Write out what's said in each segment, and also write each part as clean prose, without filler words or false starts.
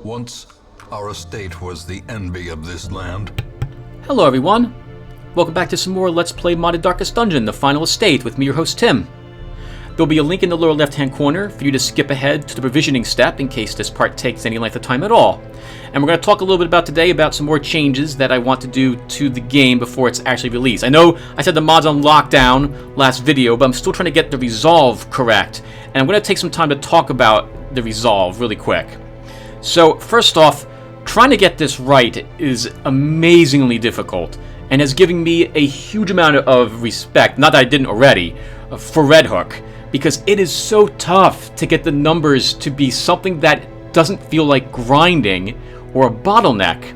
Once, our estate was the envy of this land. Hello everyone! Welcome back to some more Let's Play Modded Darkest Dungeon, The Final Estate, with me, your host Tim. There'll be a link in the lower left-hand corner for you to skip ahead to the provisioning step in case this part takes any length of time at all. And we're going to talk a little bit about today about some more changes that I want to do to the game before it's actually released. I know I said the mod's on lockdown last video, but I'm still trying to get the resolve correct. And I'm going to take some time to talk about the resolve really quick. So, first off, trying to get this right is amazingly difficult and has given me a huge amount of respect, not that I didn't already, for Red Hook, because it is so tough to get the numbers to be something that doesn't feel like grinding or a bottleneck.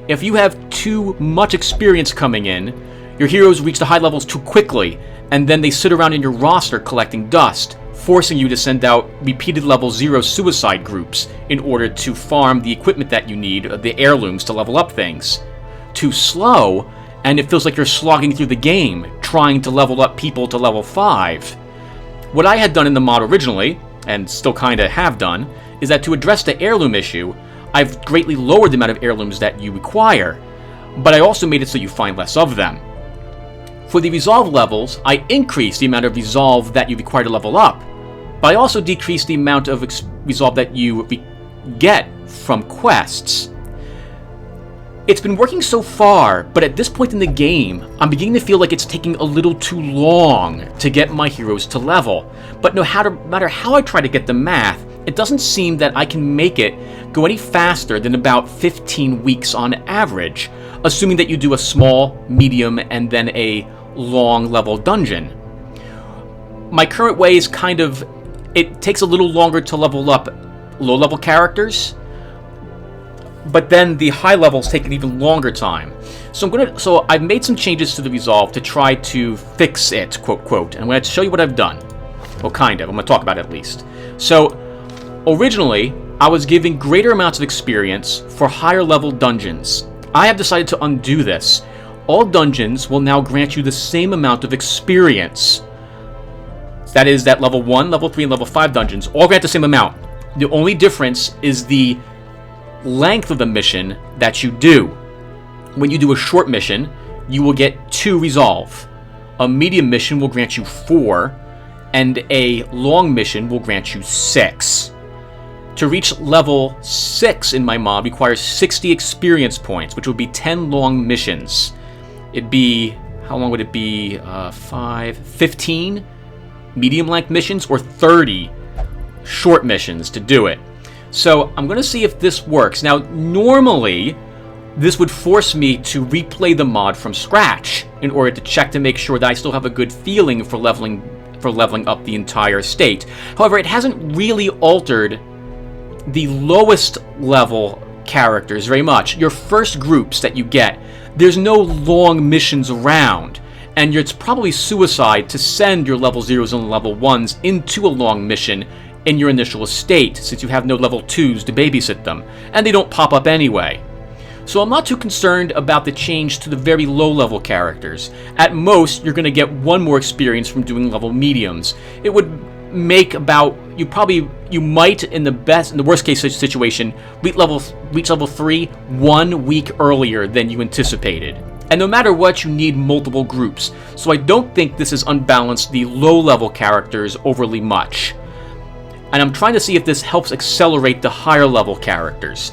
If you have too much experience coming in, your heroes reach the high levels too quickly, and then they sit around in your roster collecting dust, forcing you to send out repeated level 0 suicide groups in order to farm the equipment that you need, the heirlooms, to level up things. Too slow, and it feels like you're slogging through the game, trying to level up people to level 5. What I had done in the mod originally, and still kinda have done, is that to address the heirloom issue, I've greatly lowered the amount of heirlooms that you require, but I also made it so you find less of them. For the resolve levels, I increased the amount of resolve that you require to level up, but I also decreased the amount of resolve that you get from quests. It's been working so far, but at this point in the game, I'm beginning to feel like it's taking a little too long to get my heroes to level. But no matter how I try to get the math, it doesn't seem that I can make it go any faster than about 15 weeks on average, assuming that you do a small, medium, and then a long level dungeon. My current way is it takes a little longer to level up low level characters, but then the high levels take an even longer time. So I've made some changes to the resolve to try to fix it, quote quote, and I'm going to show you what I've done. Well, kind of. I'm going to talk about it at least. So, originally, I was giving greater amounts of experience for higher level dungeons. I have decided to undo this. All dungeons will now grant you the same amount of experience. That is, that level 1, level 3, and level 5 dungeons all grant the same amount. The only difference is the length of the mission that you do. When you do a short mission, you will get 2 resolve. A medium mission will grant you 4, and a long mission will grant you 6. To reach level 6 in my mod requires 60 experience points, which would be 10 long missions. It'd be, how long would it be? 15 medium length missions, or 30 short missions to do it. So I'm going to see if this works. Now, normally, this would force me to replay the mod from scratch in order to check to make sure that I still have a good feeling for leveling up the entire state. However, it hasn't really altered the lowest level characters very much. Your first groups that you get, there's no long missions around, and it's probably suicide to send your level 0s and level 1s into a long mission in your initial estate, since you have no level 2s to babysit them, and they don't pop up anyway. So I'm not too concerned about the change to the very low-level characters. At most, you're going to get 1 more experience from doing level mediums. It would make about, you might, in the worst case situation, reach level 3 1 week earlier than you anticipated. And no matter what, you need multiple groups, so I don't think this has unbalanced the low-level characters overly much. And I'm trying to see if this helps accelerate the higher level characters.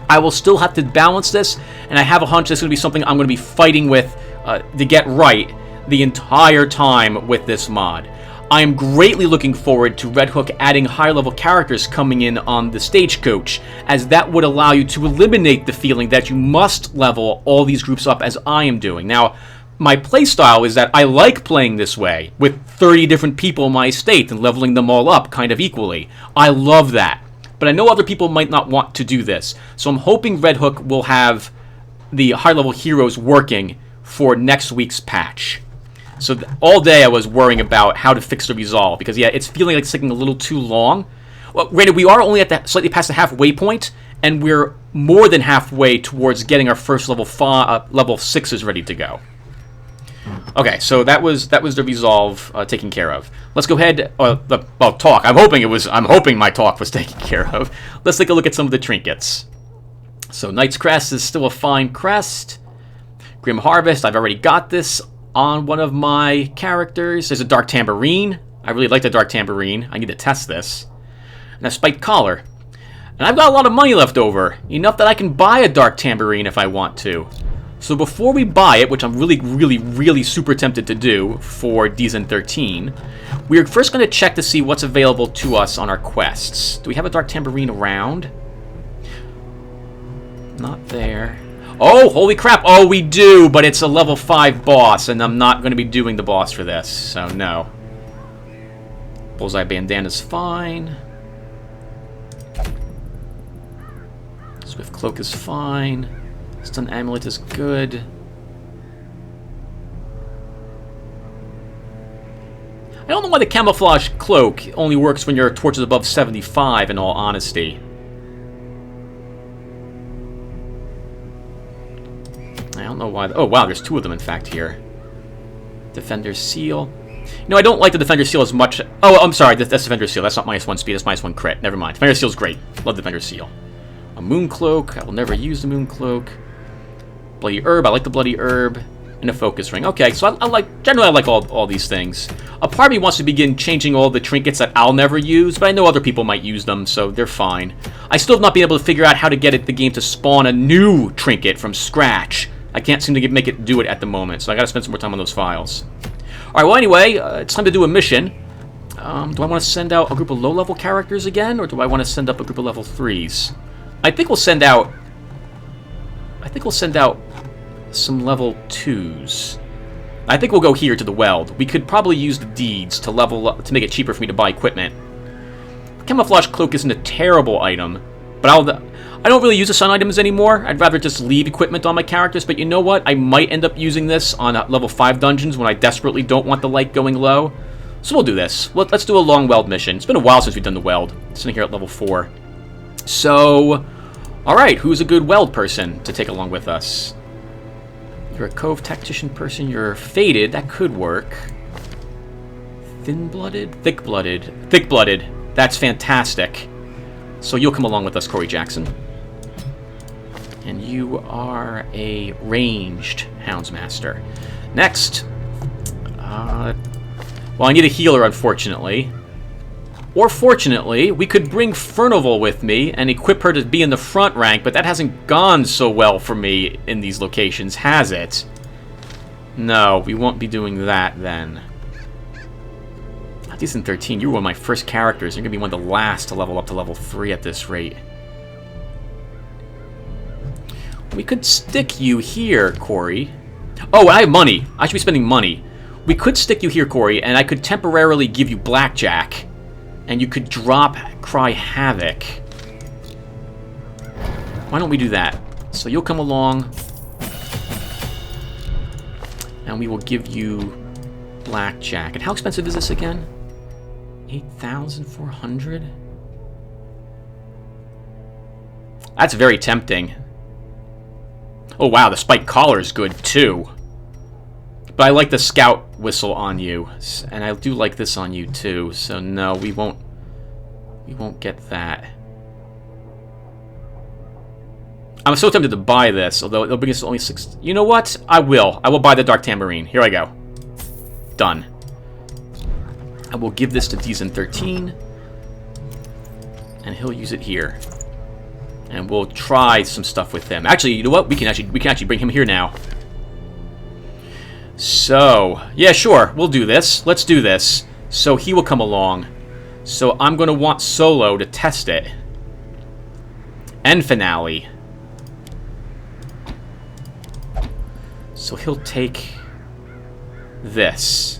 I will still have to balance this, and I have a hunch this is going to be something I'm going to be fighting with to get right the entire time with this mod. I am greatly looking forward to Red Hook adding higher level characters coming in on the stagecoach, as that would allow you to eliminate the feeling that you must level all these groups up as I am doing. Now, my playstyle is that I like playing this way, with 30 different people in my estate and leveling them all up kind of equally. I love that. But I know other people might not want to do this, so I'm hoping Red Hook will have the high-level heroes working for next week's patch. So all day I was worrying about how to fix the resolve, because yeah, it's feeling like it's taking a little too long. Well, granted, we are only at slightly past the halfway point, and we're more than halfway towards getting our first level 6s ready to go. Okay, so that was the resolve taken care of. Let's go ahead. Talk. I'm hoping my talk was taken care of. Let's take a look at some of the trinkets. So Knight's Crest is still a fine crest. Grim Harvest. I've already got this on one of my characters. There's a Dark Tambourine. I really like the Dark Tambourine. I need to test this. And a Spiked Collar. And I've got a lot of money left over. Enough that I can buy a Dark Tambourine if I want to. So before we buy it, which I'm really super tempted to do for DZN 13, we're first going to check to see what's available to us on our quests. Do we have a Dark Tambourine around? Not there. Oh, holy crap. Oh, we do, but it's a level 5 boss, and I'm not going to be doing the boss for this, so no. Bullseye Bandana's fine. Swift Cloak is fine. Stun Amulet is good. I don't know why the Camouflage Cloak only works when your torch is above 75, in all honesty. I don't know why. Oh, wow, there's 2 of them, in fact, here. Defender's Seal. No, I don't like the Defender's Seal as much. Oh, I'm sorry, that's Defender's Seal. That's not -1 speed, that's -1 crit. Never mind. Defender's Seal's great. Love Defender's Seal. A Moon Cloak. I will never use the Moon Cloak. Bloody Herb. I like the Bloody Herb. And a Focus Ring. Okay, so I like... Generally, I like all these things. A part of me wants to begin changing all the trinkets that I'll never use, but I know other people might use them, so they're fine. I still have not been able to figure out how to get the game to spawn a new trinket from scratch. I can't seem to make it do it at the moment, so I gotta spend some more time on those files. Alright, well anyway, it's time to do a mission. Do I want to send out a group of low-level characters again, or do I want to send up a group of level 3s? I think we'll send out some level 2s. I think we'll go here to the Weld. We could probably use the deeds to level up, to make it cheaper for me to buy equipment. Camouflage Cloak isn't a terrible item, but I don't really use the sun items anymore. I'd rather just leave equipment on my characters, but you know what? I might end up using this on level 5 dungeons when I desperately don't want the light going low. So we'll do this. Let's do a long Weld mission. It's been a while since we've done the Weld. Sitting here at level 4. So, alright, who's a good Weld person to take along with us? You're a Cove Tactician person, you're Faded, that could work. Thin-blooded? Thick-blooded. Thick-blooded. That's fantastic. So you'll come along with us, Corey Jackson. And you are a ranged Houndsmaster. Next. Well, I need a healer, unfortunately. Or fortunately, we could bring Furnival with me and equip her to be in the front rank, but that hasn't gone so well for me in these locations, has it? No, we won't be doing that then. DZN 13, you were one of my first characters. You're going to be one of the last to level up to level 3 at this rate. We could stick you here, Corey. Oh, I have money. I should be spending money. We could stick you here, Corey, and I could temporarily give you Blackjack. And you could drop Cry Havoc. Why don't we do that? So you'll come along. And we will give you Blackjack. And how expensive is this again? 8,400? That's very tempting. Oh wow, the Spiked Collar is good too. But I like the Scout Whistle on you, and I do like this on you too. So no, we won't get that. I'm so tempted to buy this, although it'll bring us to only 6. You know what? I will buy the Dark Tambourine. Here I go. Done. I will give this to DZN 13, and he'll use it here. And we'll try some stuff with him. Actually, you know what? We can actually bring him here now. So, yeah, sure. We'll do this. Let's do this. So he will come along. So I'm going to want Solo to test it. And Finale. So he'll take this.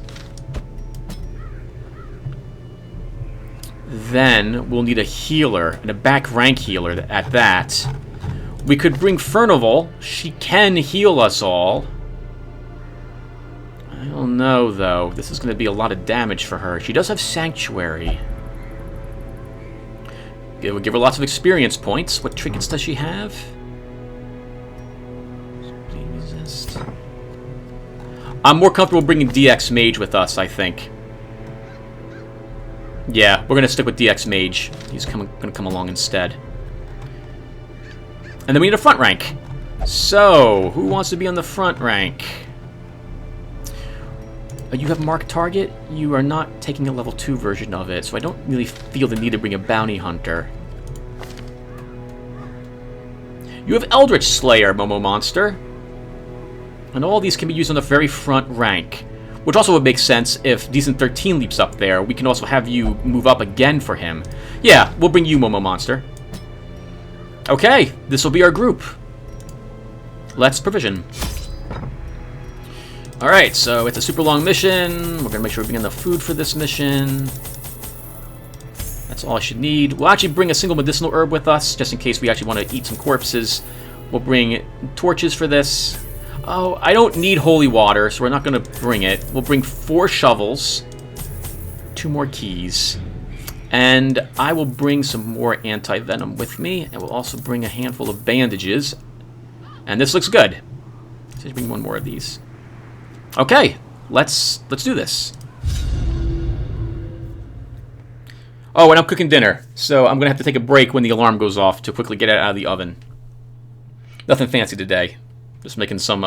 Then we'll need a healer, and a back rank healer at that. We could bring Furnival. She can heal us all. I don't know, though. This is going to be a lot of damage for her. She does have Sanctuary. It would give her lots of experience points. What trinkets does she have? Resist. I'm more comfortable bringing DX Mage with us, I think. Yeah, we're going to stick with DX Mage. He's going to come along instead. And then we need a front rank. So, who wants to be on the front rank? You have marked target. You are not taking a level 2 version of it, so I don't really feel the need to bring a bounty hunter. You have Eldritch Slayer, Momo Monster. And all these can be used on the very front rank. Which also would make sense if Decent 13 leaps up there. We can also have you move up again for him. Yeah, we'll bring you, Momo Monster. Okay, this will be our group. Let's provision. Alright, so it's a super long mission. We're going to make sure we bring enough food for this mission. That's all I should need. We'll actually bring a single medicinal herb with us, just in case we actually want to eat some corpses. We'll bring torches for this. Oh, I don't need holy water, so we're not going to bring it. We'll bring 4 shovels, 2 more keys, and I will bring some more anti-venom with me, and we'll also bring a handful of bandages. And this looks good. Let's bring 1 more of these. Okay, let's do this. Oh, and I'm cooking dinner, so I'm going to have to take a break when the alarm goes off to quickly get it out of the oven. Nothing fancy today. Just making some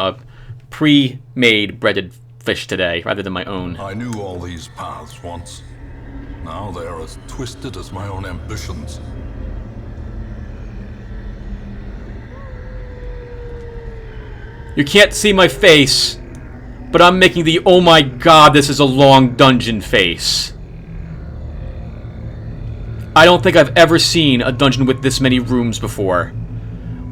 pre-made breaded fish today, rather than my own. I knew all these paths once. Now they are as twisted as my own ambitions. You can't see my face, but I'm making the oh my god, this is a long dungeon face. I don't think I've ever seen a dungeon with this many rooms before.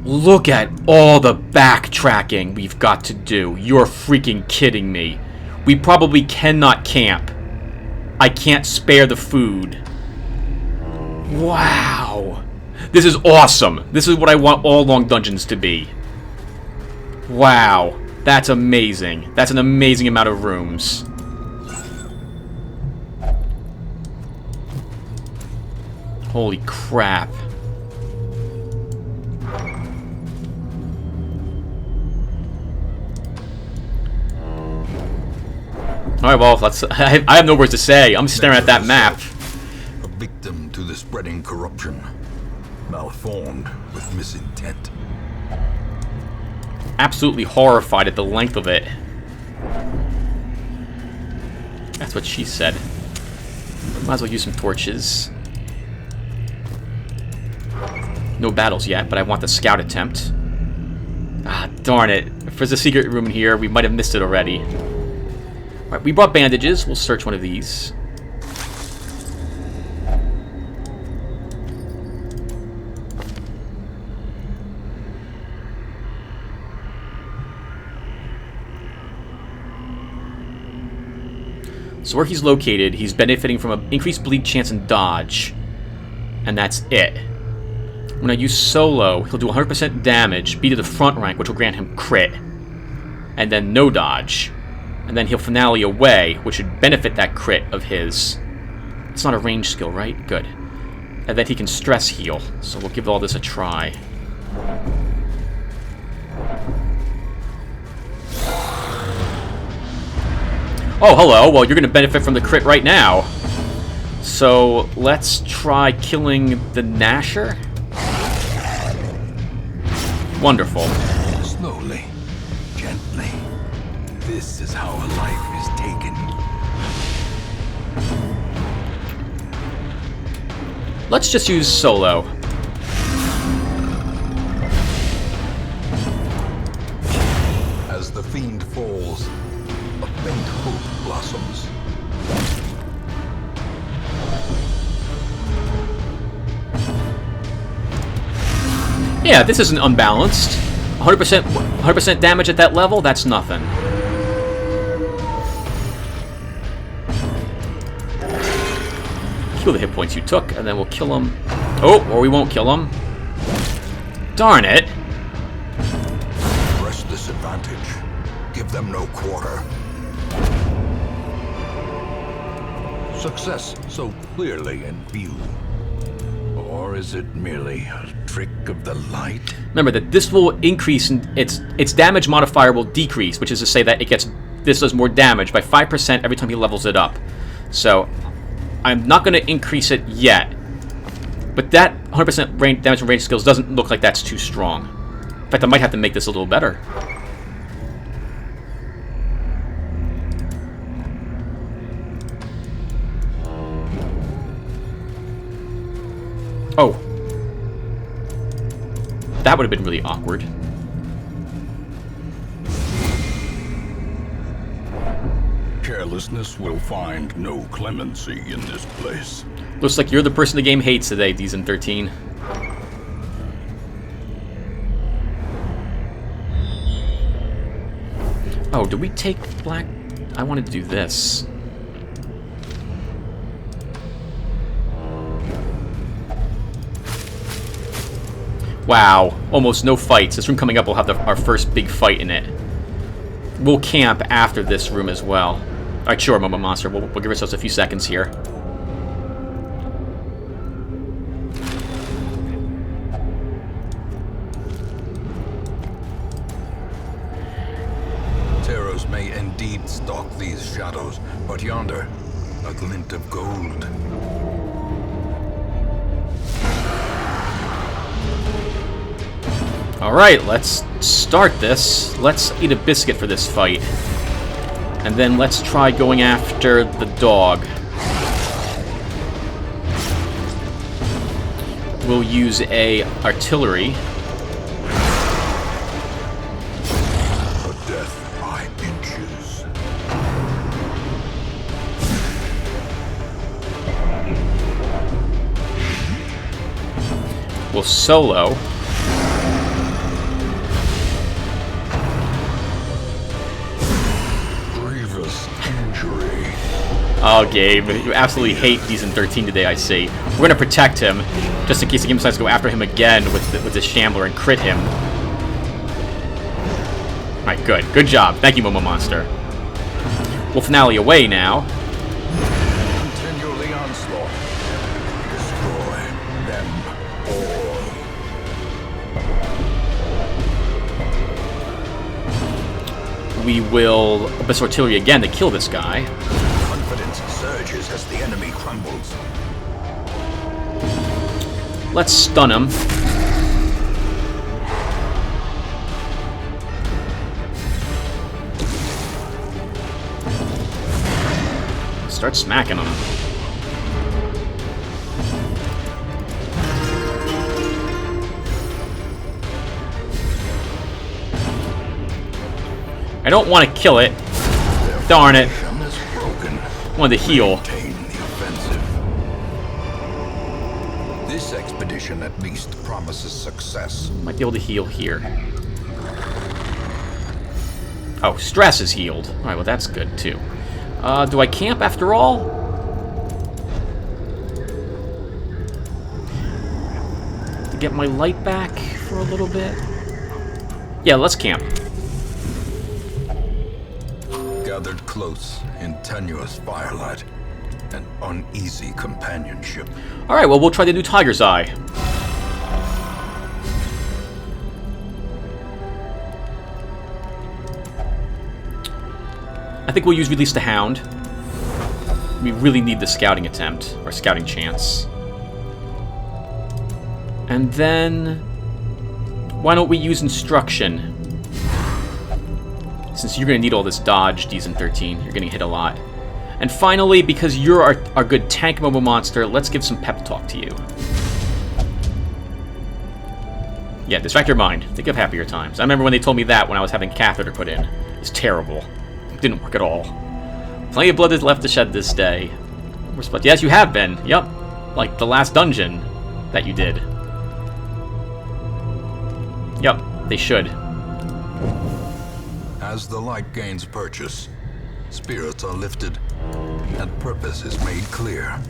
Look at all the backtracking we've got to do. You're freaking kidding me. We probably cannot camp. I can't spare the food. Wow. This is awesome. This is what I want all long dungeons to be. Wow. That's amazing. That's an amazing amount of rooms. Holy crap. Alright, well, I have no words to say. I'm staring at that map. A victim to the spreading corruption. Malformed with misintent. Absolutely horrified at the length of it. That's what she said. Might as well use some torches. No battles yet, but I want the scout attempt. Ah, darn it. If there's a secret room in here, we might have missed it already. Alright, we brought bandages. We'll search one of these. So where he's located, he's benefiting from an increased bleed chance and dodge. And that's it. When I use solo, he'll do 100% damage, be to the front rank, which will grant him crit. And then no dodge. And then he'll finale away, which should benefit that crit of his. It's not a range skill, right? Good. And then he can stress heal. So we'll give all this a try. Oh, hello. Well, you're going to benefit from the crit right now. So let's try killing the Gnasher. Wonderful. Slowly, gently. This is how a life is taken. Let's just use solo. As the fiend falls, a faint hope blossoms. Yeah, this isn't unbalanced. 100% damage at that level, that's nothing. Heal the hit points you took, and then we'll kill him. Oh, or we won't kill him. Darn it. Press disadvantage. Give them no quarter. Success so clearly in view. Or is it merely a trick of the light? Remember that this will increase, its damage modifier will decrease, which is to say that it gets this does more damage by 5% every time he levels it up. So I'm not going to increase it yet. But that 100% damage from range skills doesn't look like that's too strong. In fact, I might have to make this a little better. Oh. That would have been really awkward. Carelessness will find no clemency in this place. Looks like you're the person the game hates today, Season 13. Oh, did we take black? I wanted to do this. Wow, almost no fights. This room coming up will have our first big fight in it. We'll camp after this room as well. Alright, sure, Momo Monster. We'll give ourselves a few seconds here. Terrors may indeed stalk these shadows, but yonder, a glint of gold. Alright, let's start this. Let's eat a biscuit for this fight. And then let's try going after the dog. We'll use a artillery. A death by inches. We'll solo. Oh, Gabe, you absolutely hate Season 13 today, I see. We're going to protect him, just in case the game decides to go after him again with the Shambler and crit him. Alright, good. Good job. Thank you, Momo Monster. Wolf Finale away now. Continue the onslaught. Destroy them all. We will Abyss Artillery again to kill this guy. Confidence surges as the enemy crumbles. Let's stun him. Start smacking him. I don't want to kill it. Darn it. Wanted to heal. This expedition at least promises success. Might be able to heal here. Oh, stress is healed. Alright, well that's good too. Do I camp after all? To get my light back for a little bit? Yeah, let's camp. Gathered close in tenuous firelight and uneasy companionship. Alright, well we'll try the new Tiger's Eye. I think we'll use Release the Hound. We really need the scouting attempt, or scouting chance. And then... why don't we use Instruction? Since you're going to need all this dodge, Season 13. You're getting hit a lot. And finally, because you're our good tank Momo Monster, let's give some pep talk to you. Yeah, distract your mind. Think of happier times. I remember when they told me that when I was having a catheter put in. It's terrible. It didn't work at all. Plenty of blood is left to shed this day. Yes, you have been. Yep. Like the last dungeon that you did. Yep, they should. As the light gains purchase, spirits are lifted, and purpose is made clear.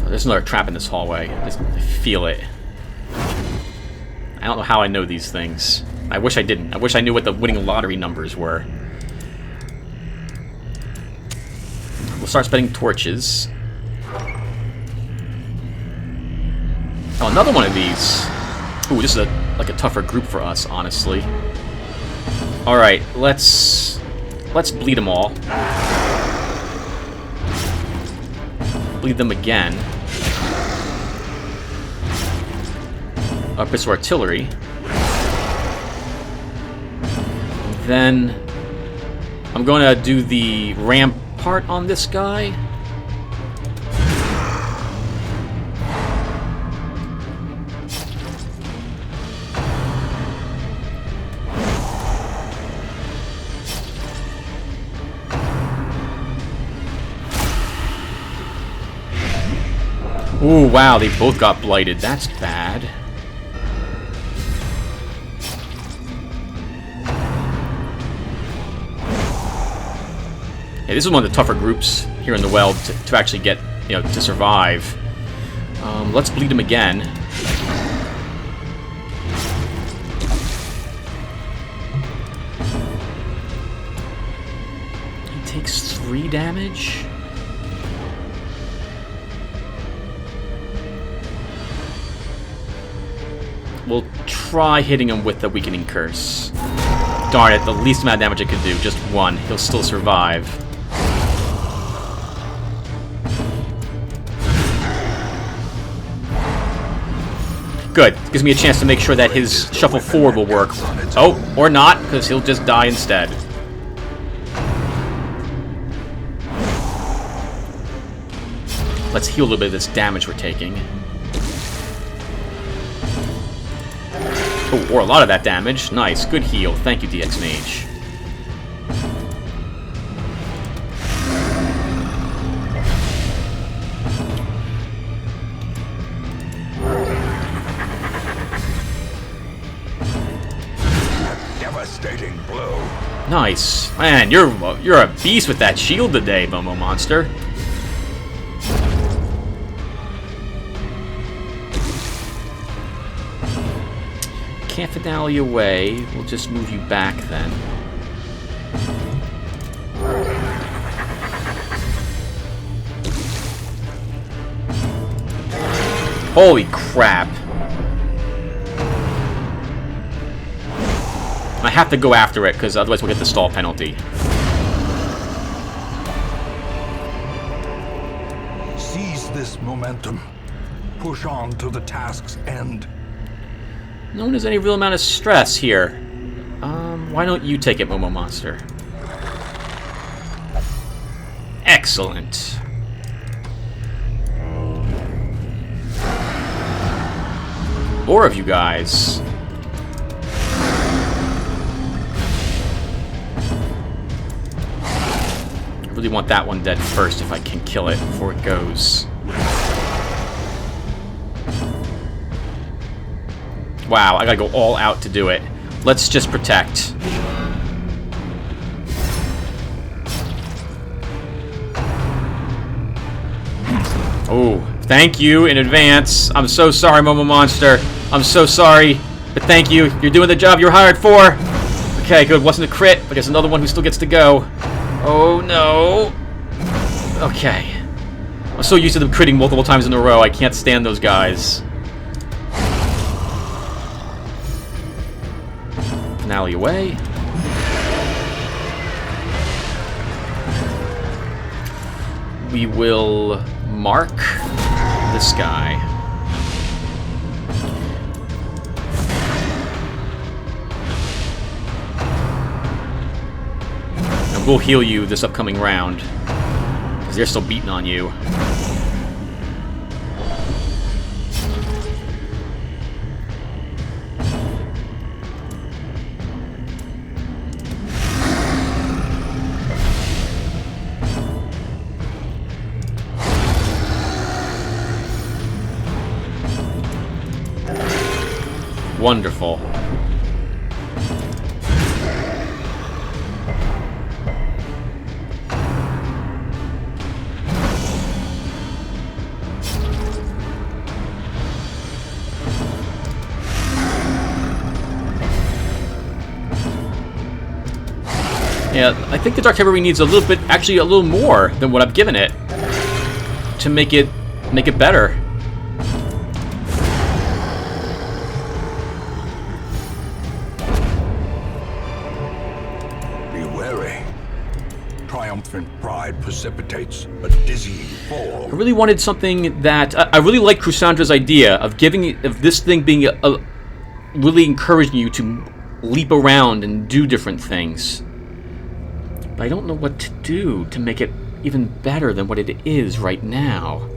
There's another trap in this hallway. I just feel it. I don't know how I know these things. I wish I didn't. I wish I knew what the winning lottery numbers were. We'll start spending torches. Oh, another one of these. Ooh, this is a like a tougher group for us, honestly. Alright, let's bleed them all. Bleed them again. Up is artillery. Then I'm going to do the rampart on this guy. Ooh, wow, they both got blighted. That's bad. Hey, this is one of the tougher groups here in the Weld to actually get, to survive. Let's bleed him again. He takes 3 damage. We'll try hitting him with the Weakening Curse. Darn it, the least amount of damage I could do. Just 1. He'll still survive. Good. Gives me a chance to make sure that his Shuffle Forward will work. Oh, or not, because he'll just die instead. Let's heal a little bit of this damage we're taking. Oh, or a lot of that damage. Nice. Good heal. Thank you, DX Mage. Devastating blow. Nice. Man, you're a beast with that shield today, Momo Monster. Can't finale away. We'll just move you back then. Holy crap. I have to go after it, because otherwise we'll get the stall penalty. Seize this momentum. Push on to the task's end. No one has any real amount of stress here. Why don't you take it, Momo Monster? Excellent. More of you guys. I really want that one dead first if I can kill it before it goes. Wow, I gotta go all out to do it. Let's just protect. Oh, thank you in advance. I'm so sorry, Momo Monster. I'm so sorry, but thank you. You're doing the job you're hired for. Okay, good. Wasn't a crit, but there's another one who still gets to go. Oh, no. Okay. I'm so used to them critting multiple times in a row. I can't stand those guys. Finale away. We will mark this guy. And we'll heal you this upcoming round, because they're still beating on you. Wonderful. Yeah, I think the Dark Cavalry needs a little bit, actually a little more than what I've given it to make it infant pride precipitates a dizzying fall. I really wanted something that... I really like Chrusandra's idea of this thing being really encouraging you to leap around and do different things. But I don't know what to do to make it even better than what it is right now.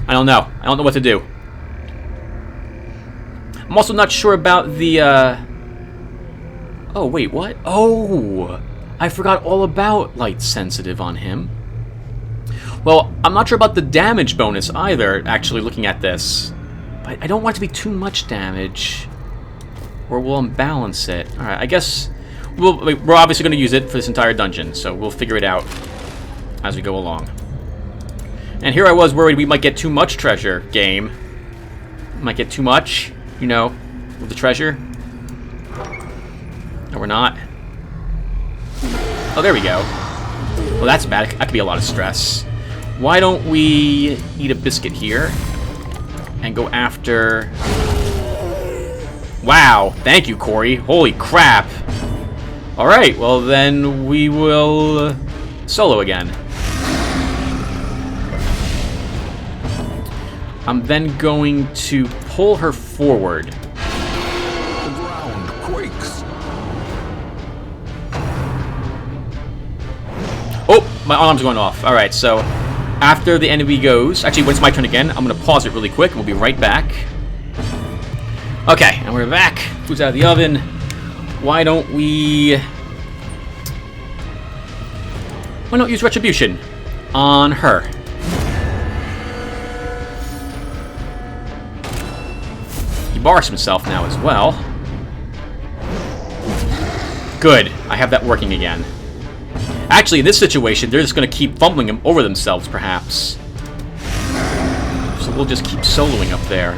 I don't know. I don't know what to do. I'm also not sure about the, Oh, wait, what? Oh! I forgot all about light sensitive on him. Well, I'm not sure about the damage bonus either, actually, looking at this. But I don't want it to be too much damage, or we'll unbalance it. Alright, I guess we're obviously going to use it for this entire dungeon, so we'll figure it out as we go along. And here I was worried we might get too much treasure, game. Might get too much, you know, with the treasure. No, we're not. Oh, there we go. Well, that's bad. That could be a lot of stress. Why don't we eat a biscuit here and go after... Wow, thank you, Corey. Holy crap. Alright, well then we will solo again. I'm then going to pull her forward. The ground quakes. Oh, my alarm's going off. Alright, so after the enemy goes... Actually, when it's my turn again, I'm going to pause it really quick, and we'll be right back. Okay, and we're back. Food's out of the oven. Why don't we... Why not use Retribution on her? He bars himself now as well. Good. I have that working again. Actually, in this situation, they're just going to keep fumbling him over themselves, perhaps. So we'll just keep soloing up there.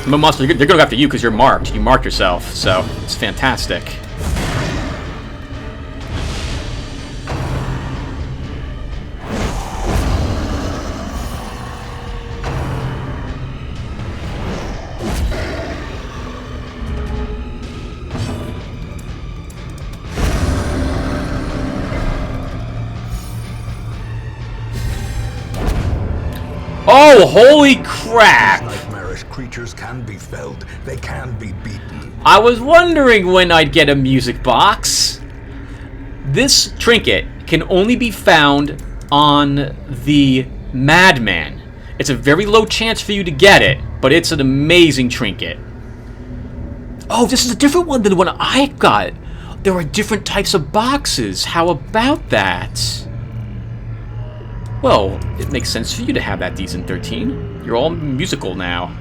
Monster, they're going to go after you because you're marked. You marked yourself, so it's fantastic. Oh, holy crap! Nightmarish creatures can be felled. They can be beaten. I was wondering when I'd get a music box. This trinket can only be found on the Madman. It's a very low chance for you to get it, but it's an amazing trinket. Oh, this is a different one than the one I got. There are different types of boxes. How about that? Well, it makes sense for you to have that decent 13. You're all musical now.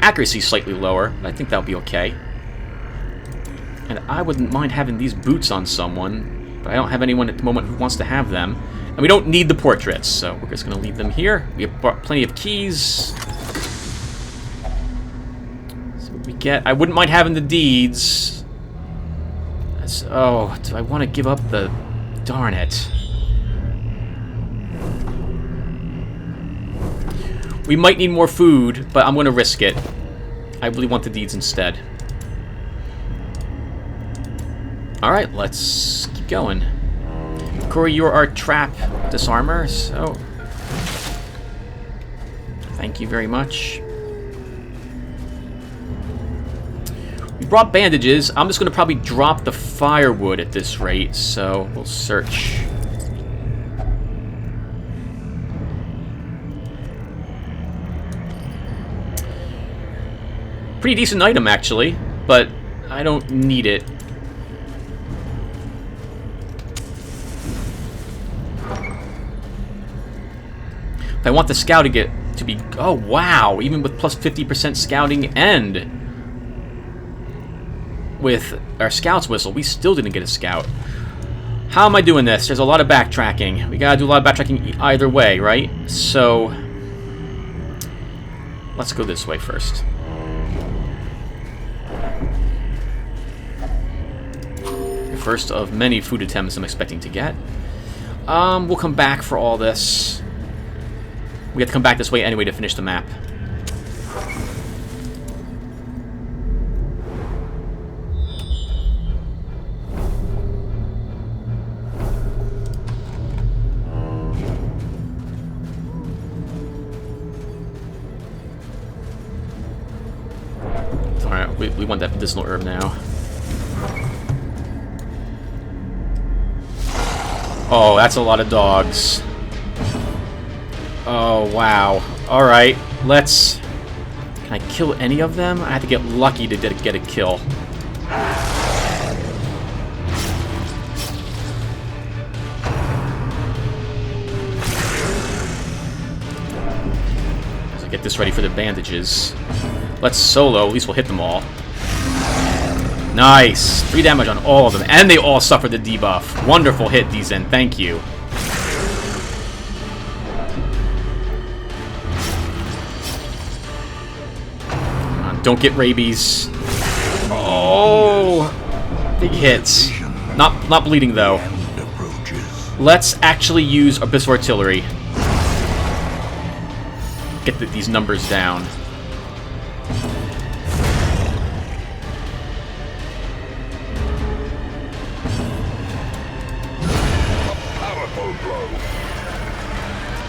Accuracy slightly lower, but I think that'll be okay. And I wouldn't mind having these boots on someone, but I don't have anyone at the moment who wants to have them. And we don't need the portraits, so we're just going to leave them here. We have brought plenty of keys. So we get... I wouldn't mind having the deeds. Oh, do I want to give up the... Darn it. We might need more food, but I'm going to risk it. I really want the deeds instead. Alright, let's keep going. Corey, you're our trap disarmer, so... Thank you very much. We brought bandages. I'm just going to probably drop the firewood at this rate, so we'll search... Pretty decent item, actually, but I don't need it. I want the scout to be... Oh, wow! Even with plus 50% scouting and with our scout's whistle, we still didn't get a scout. How am I doing this? There's a lot of backtracking. We gotta do a lot of backtracking either way, right? So... let's go this way first. First of many food attempts I'm expecting to get. We'll come back for all this. We have to come back this way anyway to finish the map. Alright, we want that medicinal herb now. Oh, that's a lot of dogs. Oh, wow. Alright, let's... Can I kill any of them? I have to get lucky to get a kill. So get this ready for the bandages. Let's solo, at least we'll hit them all. Nice! 3 damage on all of them, and they all suffer the debuff. Wonderful hit, Dezen, thank you. Come on, don't get rabies. Oh! Big hits. Not bleeding, though. Let's actually use Abyss Artillery. Get these numbers down.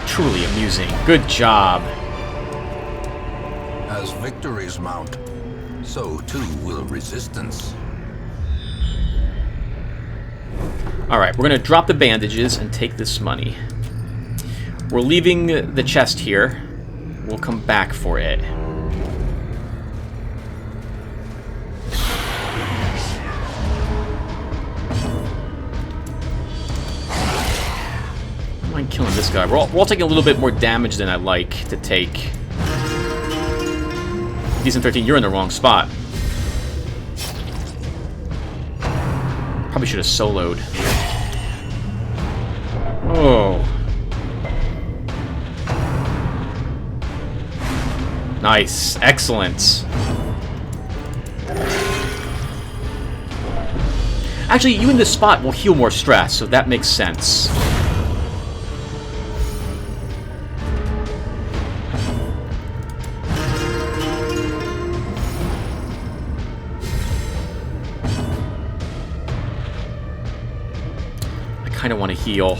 Truly amusing. Good job. As victories mount, so too will resistance. Alright, we're going to drop the bandages and take this money. We're leaving the chest here. We'll come back for it. I don't mind killing this guy. We're all taking a little bit more damage than I like to take. Decent 13, you're in the wrong spot. Probably should have soloed. Oh. Nice. Excellent. Actually, you in this spot will heal more stress, so that makes sense. I kind of want to heal.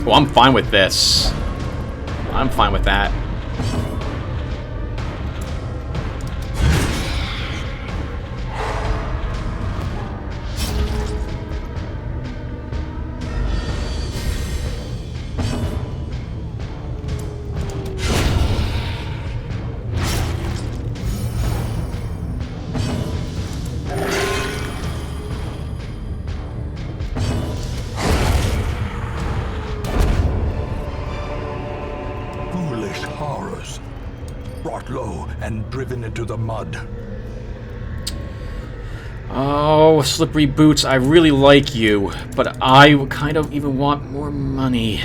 Oh, I'm fine with this. I'm fine with that. Brought low and driven into the mud. Oh, Slippery Boots, I really like you, but I kind of even want more money.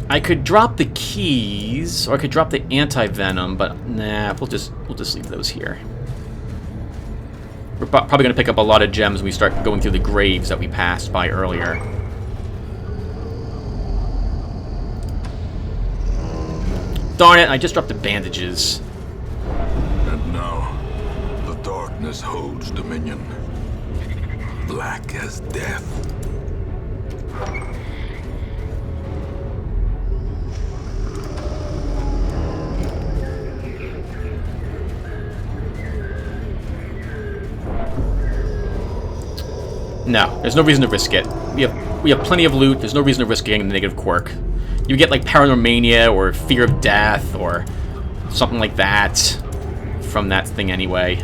I could drop the keys, or I could drop the anti-venom, but nah, we'll just leave those here. We're probably going to pick up a lot of gems when we start going through the graves that we passed by earlier. Darn it, I just dropped the bandages. And now, the darkness holds dominion. Black as death. No, there's no reason to risk it. We have plenty of loot, there's no reason to risk getting the negative quirk. You get like Paranormania or Fear of Death or something like that from that thing anyway.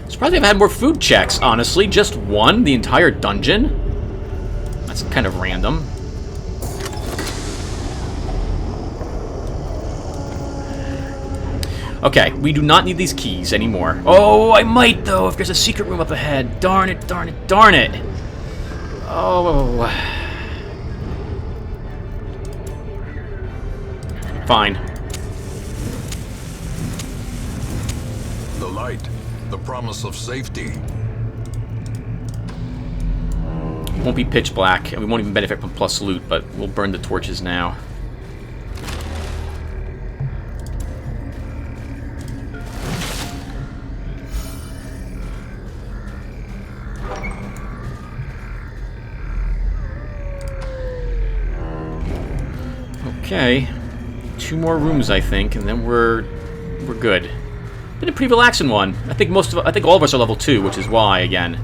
Surprised I've had more food checks, honestly. Just one the entire dungeon? That's kind of random. Okay, we do not need these keys anymore. Oh, I might, though, if there's a secret room up ahead. Darn it, darn it, darn it. Oh. Fine. The light, the promise of safety. Won't be pitch black, and we won't even benefit from plus loot, but we'll burn the torches now. Okay, 2 more rooms, I think, and then we're good. Been a pretty relaxing one. I think all of us are level 2, which is why, again,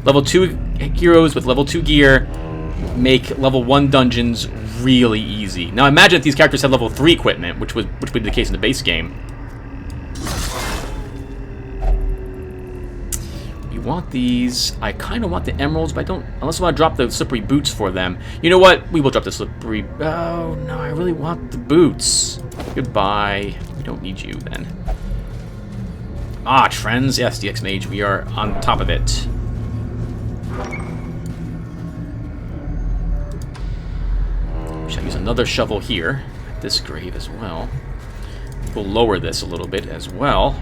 level 2 heroes with level 2 gear make level 1 dungeons really easy. Now imagine if these characters had level 3 equipment, which would be the case in the base game. We want these. I kind of want the emeralds, but I don't, unless I want to drop the slippery boots for them. You know what? We will drop the slippery. Oh no, I really want the boots. Goodbye. We don't need you then. Ah, trends. Yes, DX Mage. We are on top of it. Shall use another shovel here. This grave as well. We'll lower this a little bit as well.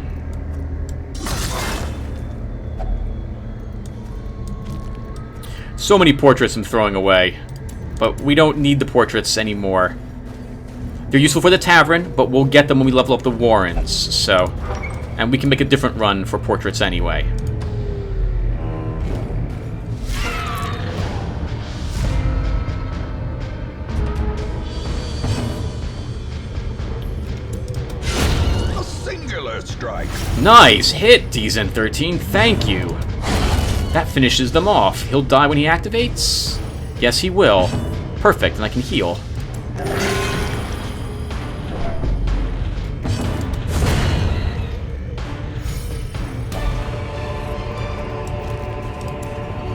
So many portraits I'm throwing away. But we don't need the portraits anymore. They're useful for the tavern, but we'll get them when we level up the Warrens. So, and we can make a different run for portraits anyway. A singular strike. Nice hit, DZen13. Thank you. That finishes them off. He'll die when he activates? Yes, he will. Perfect, and I can heal.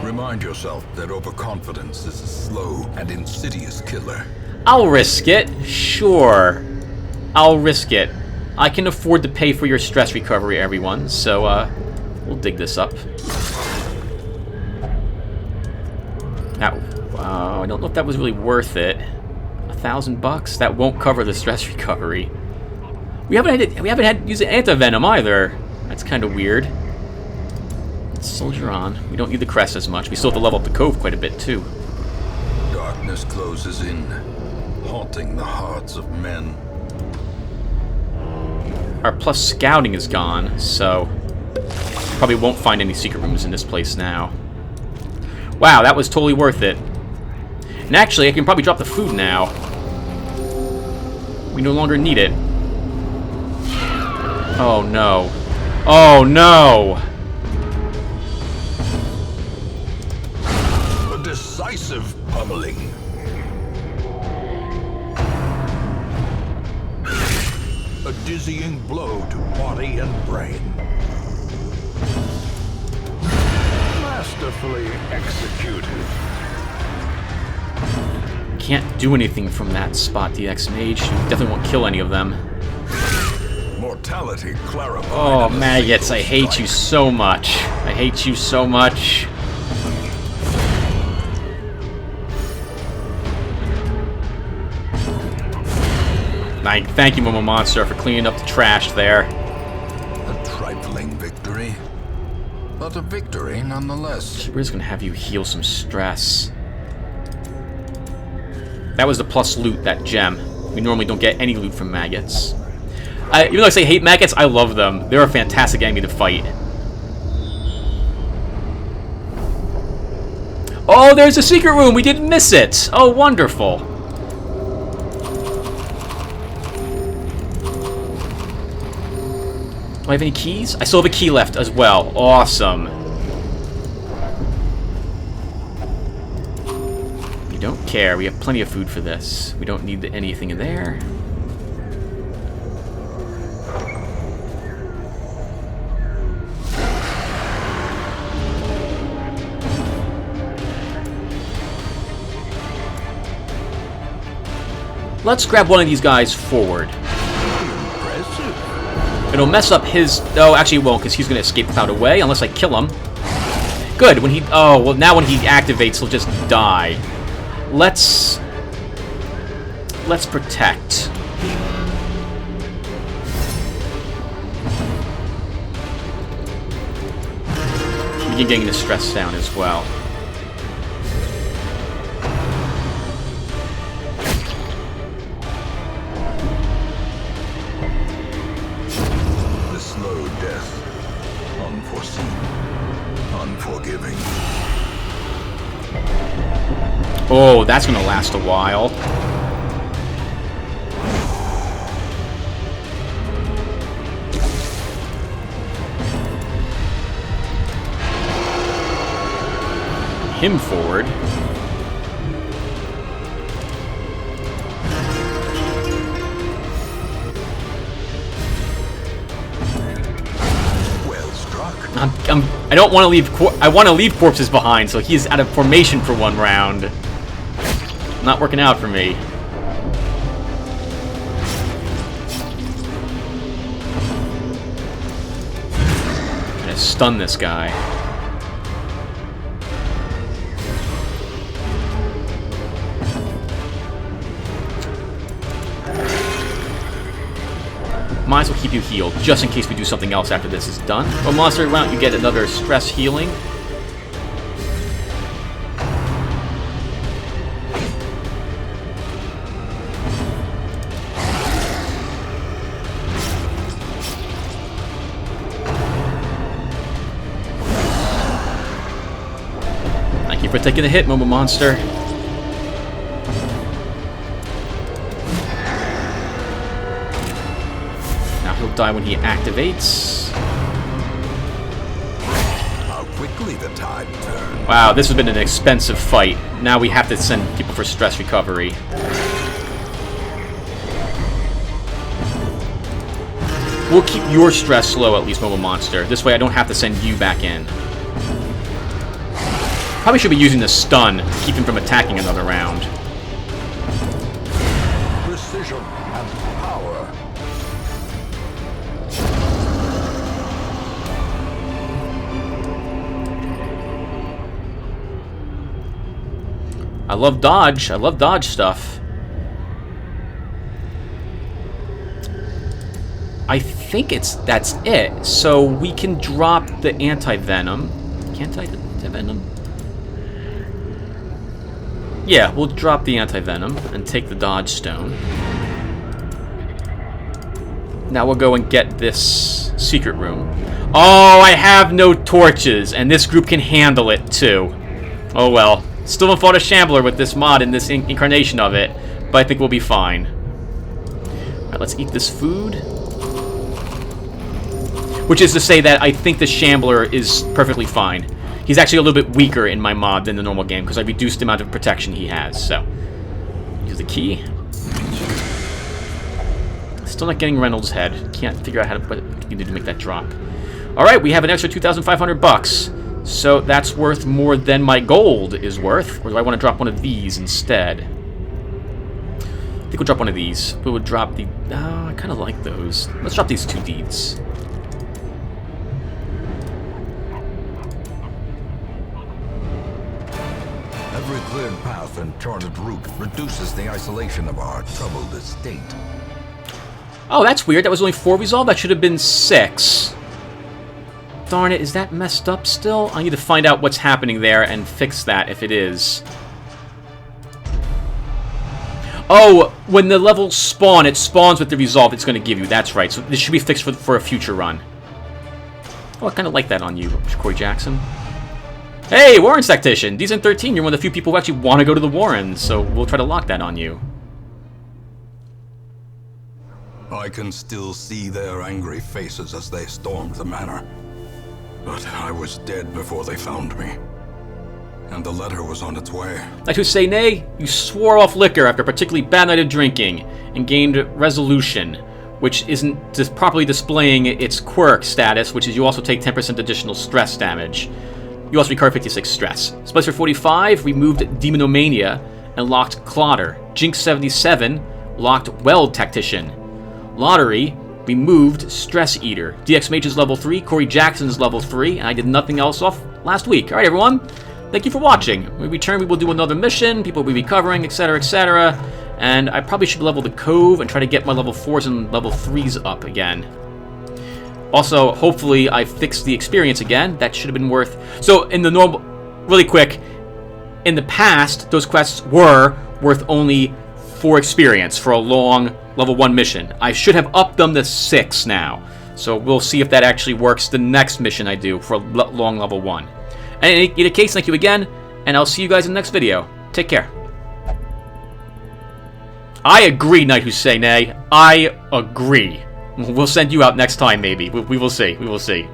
Remind yourself that overconfidence is a slow and insidious killer. I'll risk it. Sure. I'll risk it. I can afford to pay for your stress recovery, everyone, so, we'll dig this up. Now, I don't know if that was really worth it. $1,000? That won't cover the stress recovery. We haven't had to use anti-venom either. That's kind of weird. Let's soldier on. We don't need the crest as much. We still have to level up the cove quite a bit too. Darkness closes in, haunting the hearts of men. Our plus scouting is gone, so probably won't find any secret rooms in this place now. Wow, that was totally worth it. And actually, I can probably drop the food now. We no longer need it. Oh no. Oh no! A decisive pummeling. A dizzying blow to body and brain. Masterfully executed. Can't do anything from that spot, DX Mage. You definitely won't kill any of them. Mortality clarified. Oh, maggots, I hate you so much. I hate you so much. Thank you, Momo Monster, for cleaning up the trash there. A trifling victory, but a victory nonetheless. We're just gonna have you heal some stress. That was the plus loot, that gem. We normally don't get any loot from maggots. Even though I say hate maggots, I love them. They're a fantastic enemy to fight. Oh, there's a secret room! We didn't miss it! Oh, wonderful. Do I have any keys? I still have a key left as well. Awesome. We don't care. We have plenty of food for this. We don't need anything in there. Let's grab one of these guys forward. Impressive. And It'll mess up his... Oh, actually it won't, because he's going to escape Cloud away, unless I kill him. Good, when he... Oh, well, now when he activates, he'll just die. Let's protect. Begin getting the stress down as well. The slow death, unforeseen, unforgiving. Oh, that's gonna last a while. Him forward. Well struck. I don't want to leave. I want to leave corpses behind, so he's out of formation for one round. Not working out for me. Gonna stun this guy. Might as well keep you healed, just in case we do something else after this is done. Well, monster, why don't you get another stress healing? Thank you for taking a hit, Momo Monster. Now he'll die when he activates. How quickly the tide turns. Wow, this has been an expensive fight. Now we have to send people for stress recovery. We'll keep your stress low, at least, Momo Monster. This way I don't have to send you back in. Probably should be using the stun to keep him from attacking another round. Precision and power. I love dodge. I love dodge stuff. I think that's it. So we can drop the anti-venom. Anti-venom? Yeah, we'll drop the anti-venom and take the dodge stone. Now we'll go and get this secret room. Oh, I have no torches, and this group can handle it too. Oh well. Still haven't fought a Shambler with this mod in this incarnation of it, but I think we'll be fine. Alright, let's eat this food. Which is to say that I think the Shambler is perfectly fine. He's actually a little bit weaker in my mod than the normal game, because I reduced the amount of protection he has, so. Use the key. Still not getting Reynolds' head. Can't figure out how to put it. You need to make that drop. Alright, we have an extra 2,500 bucks. So that's worth more than my gold is worth. Or do I want to drop one of these instead? I think we'll drop one of these. We would drop the... Oh, I kind of like those. Let's drop these 2 deeds. Every cleared path and charted route reduces the isolation of our troubled estate. Oh, that's weird. That was only 4 resolved. That should have been 6. Darn it, is that messed up still? I need to find out what's happening there and fix that if it is. Oh, when the levels spawn, it spawns with the resolve it's going to give you. That's right. So this should be fixed for a future run. Oh, I kind of like that on you, Corey Jackson. Hey, Warren's Tactician! Decent 13, you're one of the few people who actually want to go to the Warrens, so we'll try to lock that on you. I can still see their angry faces as they stormed the manor. But I was dead before they found me. And the letter was on its way. Like who say nay, you swore off liquor after a particularly bad night of drinking, and gained resolution, which isn't properly displaying its quirk status, which is you also take 10% additional stress damage. You also recover 56 stress. Splicer 45 removed Demonomania and locked Clotter. Jinx 77 locked Weld Tactician. Lotaeri We moved Stress Eater. DX Mage is level 3, Corey Jackson is level 3, and I did nothing else off last week. Alright everyone, thank you for watching. When we return, we will do another mission, people will be recovering, etc, etc. And I probably should level the Cove and try to get my level 4s and level 3s up again. Also, hopefully I fixed the experience again. That should have been worth... So, in the normal... Really quick, in the past, those quests were worth only 4 experience for a long level 1 mission. I should have upped them to 6 now. So we'll see if that actually works the next mission I do for a long level 1. And in either case, thank you again, and I'll see you guys in the next video. Take care. I agree, Knight Who Say Nay. I agree. We'll send you out next time, maybe. We will see. We will see.